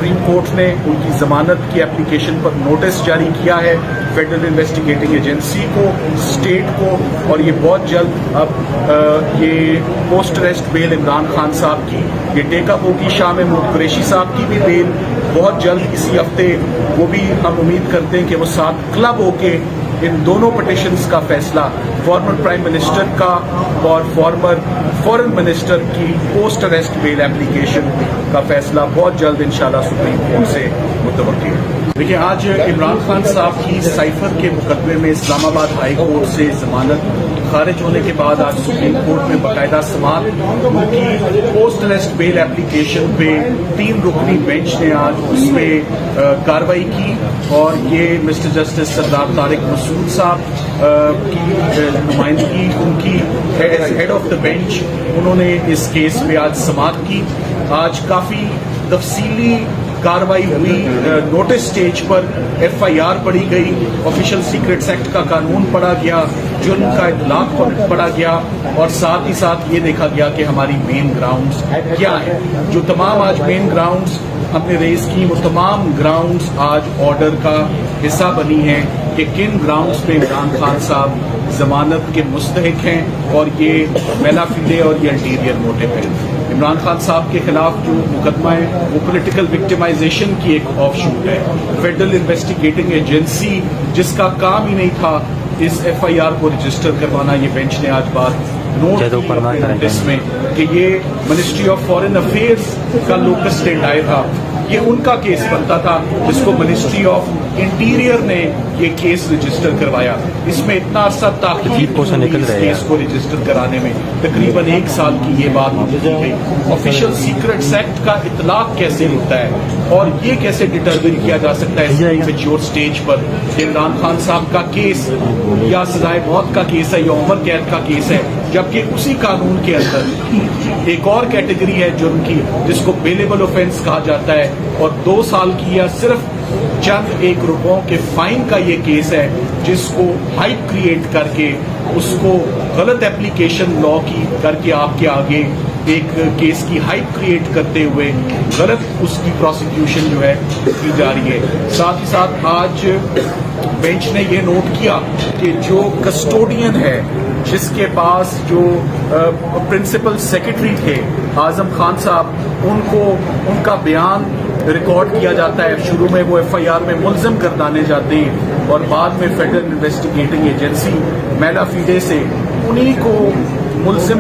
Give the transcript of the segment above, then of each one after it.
Supreme court ने उनकी जमानत की एप्लीकेशन पर नोटिस जारी किया है फेडरल इन्वेस्टिगेटिंग एजेंसी को, स्टेट को, और ये बहुत जल्द अब ये post arrest bell Imran Khan साहब की ये टेकअप होगी। शाह महमूद कुरैशी साहब की भी बेल बहुत जल्द इसी हफ्ते, वो भी हम उम्मीद करते हैं कि वो साथ क्लब होके इन दोनों पिटिशंस का फैसला, फॉर्मर प्राइम मिनिस्टर का और फॉर्मर फॉरेन मिनिस्टर की पोस्ट अरेस्ट बेल एप्लीकेशन का फैसला बहुत जल्द इंशाल्लाह सुप्रीम कोर्ट से मुतवक्किल है। देखिए, आज इमरान खान साहब की साइफर के मुकदमे में इस्लामाबाद हाई कोर्ट से जमानत खारिज होने के बाद आज सुप्रीम कोर्ट में बाकायदा समाअत उनकी पोस्ट अरेस्ट बेल एप्लीकेशन पे 3 रुकनी बेंच ने आज उसमें कार्रवाई की और ये मिस्टर जस्टिस सरदार तारिक मसूद साहब की नुमाइंदगी उनकी हेड ऑफ द बेंच, उन्होंने इस केस में आज समाअत की। आज काफी तफसीली कार्रवाई हुई, नोटिस स्टेज पर FIR पढ़ी गई, ऑफिशियल सीक्रेट्स एक्ट का कानून पढ़ा गया, जुर्म का इतलाक पढ़ा गया और साथ ही साथ ये देखा गया कि हमारी मेन ग्राउंड्स क्या है। जो तमाम आज मेन ग्राउंड्स हमने रेज की, वो तमाम ग्राउंड्स आज ऑर्डर का हिस्सा बनी हैं कि किन ग्राउंड्स पे इमरान खान साहब जमानत के मुस्तहिक हैं और ये मेला फिदे और ये अल्टीरियर मोटिव है। इमरान खान साहब के खिलाफ जो मुकदमा है वो पॉलिटिकल विक्टिमाइजेशन की एक ऑफ शूट है। फेडरल इन्वेस्टिगेटिंग एजेंसी जिसका काम ही नहीं था इस FIR को रजिस्टर करवाना, ये बेंच ने आज बात नोट की इसमें कि ये मिनिस्ट्री ऑफ फॉरेन अफेयर्स का लोकस स्टेंडाई था, ये उनका केस बनता था जिसको मिनिस्ट्री ऑफ इंटीरियर ने ये केस रजिस्टर करवाया। इसमें इतना अरसा ताक़ीद इस केस को रजिस्टर कराने में, तकरीबन 1 साल की ये बात की गई। ऑफिशियल सीक्रेट्स एक्ट का इतलाक कैसे होता है और ये कैसे डिटरमिन किया जा सकता है मैच्योर स्टेज पर इमरान खान साहब का केस या सजाए मौत का केस है या उम्र कैद का केस है, जबकि उसी कानून के अंदर एक और कैटेगरी है जुर्म की जिसको बेलेबल ऑफेंस कहा जाता है और 2 साल की या सिर्फ चंद 1 रुपयों के फाइन का ये केस है जिसको हाइप क्रिएट करके उसको गलत एप्लीकेशन लॉ की करके आपके आगे एक केस की हाइप क्रिएट करते हुए गलत उसकी प्रोसिक्यूशन जो है की जा रही है। साथ ही साथ आज बेंच ने ये नोट किया कि जो कस्टोडियन है जिसके पास जो प्रिंसिपल सेक्रेटरी थे आजम खान साहब, उनको उनका बयान रिकॉर्ड किया जाता है। शुरू में वो FIR में मुल्जिम गर्दाने जाते हैं और बाद में फेडरल इन्वेस्टिगेटिंग एजेंसी मेला फिडे से उन्हीं को मुल्जिम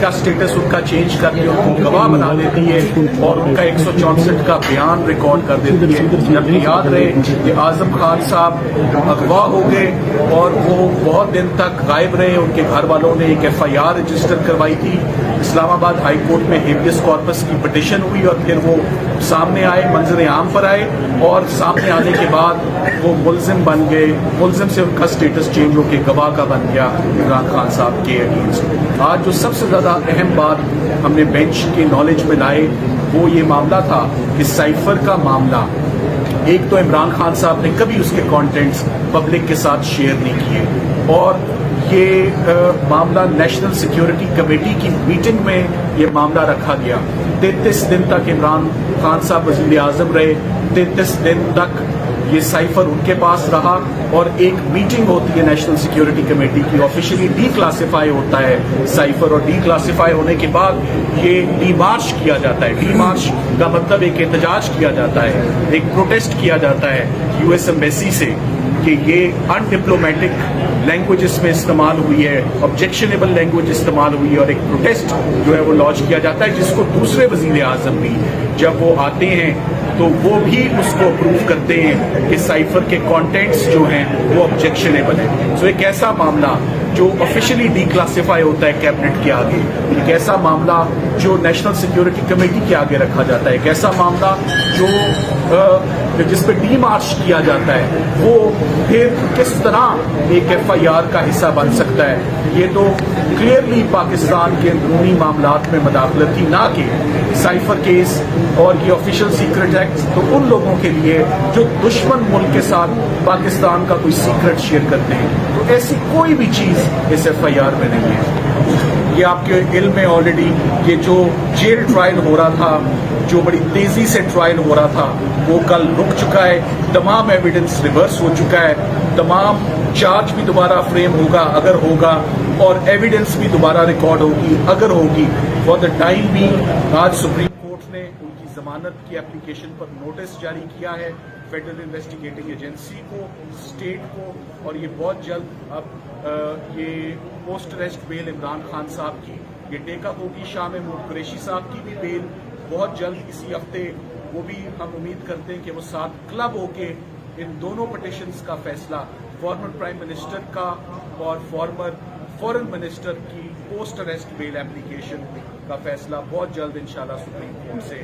का स्टेटस उनका चेंज करके उनको गवाह बना देती है और उनका 164 का बयान रिकॉर्ड कर देती है। जबकि याद रहे कि आजम खान साहब अगवा हो गए और वो बहुत दिन तक गायब रहे। उनके घर वालों ने एक FIR रजिस्टर करवाई थी, इस्लामाबाद हाई कोर्ट में हेबियस कॉर्पस की पिटिशन हुई और फिर वो सामने आए, मंजर आम पर आए और सामने आने के बाद वो मुल्जिम बन गए। मुल्जिम से उनका स्टेटस चेंज होकर गवाह का बन गया इमरान खान साहब के अगेंस्ट। आज जो सबसे ज्यादा अहम बात हमने बेंच के नॉलेज में लाए वो ये मामला था कि साइफर का मामला, एक तो इमरान खान साहब ने कभी उसके कंटेंट्स पब्लिक के साथ शेयर नहीं किए और ये मामला नेशनल सिक्योरिटी कमेटी की मीटिंग में ये मामला रखा गया। 33 दिन तक इमरान खान साहब वज़ीर आज़म रहे, 33 दिन तक ये साइफर उनके पास रहा और एक मीटिंग होती है नेशनल सिक्योरिटी कमेटी की, ऑफिशियली डी क्लासिफाई होता है साइफर और डी क्लासिफाई होने के बाद ये डी मार्च किया जाता है। डी मार्च का मतलब एक एहतजाज किया जाता है, एक प्रोटेस्ट किया जाता है US एम्बेसी से कि ये अनडिप्लोमेटिक लैंग्वेजेस में इस्तेमाल हुई है, ऑब्जेक्शनेबल लैंग्वेज इस्तेमाल हुई है और एक प्रोटेस्ट जो है वो लॉन्च किया जाता है जिसको दूसरे वजीर आजम भी जब वो आते हैं तो वो भी उसको अप्रूव करते हैं कि साइफर के कंटेंट्स जो हैं वो ऑब्जेक्शनेबल है। सो एक ऐसा मामला जो ऑफिशियली डीक्लासिफाई होता है कैबिनेट के आगे, एक ऐसा मामला जो नेशनल सिक्योरिटी कमेटी के आगे रखा जाता है, एक ऐसा मामला जो जिस पे डी मार्च किया जाता है, वो फिर किस तरह एक FIR का हिस्सा बन सकता है। ये तो क्लियरली पाकिस्तान के अंदरूनी मामलात में मदाखलत थी, ना कि साइफर केस और ये ऑफिशियल सीक्रेट एक्ट तो उन लोगों के लिए जो दुश्मन मुल्क के साथ पाकिस्तान का कोई सीक्रेट शेयर करते हैं। तो ऐसी कोई भी चीज इस FIR में नहीं है। یہ آپ کے علم میں آلریڈی یہ جو جیل ٹرائل ہو رہا تھا، جو بڑی تیزی سے ٹرائل ہو رہا تھا، وہ کل رک چکا ہے، تمام ایویڈنس ریورس ہو چکا ہے، تمام چارج بھی دوبارہ فریم ہوگا اگر ہوگا، اور ایویڈنس بھی دوبارہ ریکارڈ ہوگی اگر ہوگی۔ فار دا ٹائم بھی آج سپریم کورٹ نے ان کی ضمانت کی اپلیکیشن پر نوٹس جاری کیا ہے فیڈرل انویسٹیگیٹنگ ایجنسی کو، اسٹیٹ کو، اور یہ بہت جلد اب یہ پوسٹ اریسٹ بیل عمران خان صاحب کی یہ ٹیک اپ ہوگی۔ شاہ محمود قریشی صاحب کی بھی بیل بہت جلد اسی ہفتے، وہ بھی ہم امید کرتے ہیں کہ وہ ساتھ کلب ہو کے ان دونوں پٹیشنز کا فیصلہ، فارمر پرائم منسٹر کا اور فارمر فورن منسٹر کی پوسٹ اریسٹ بیل اپلیکیشن کا فیصلہ بہت جلد انشاءاللہ سپریم کورٹ سے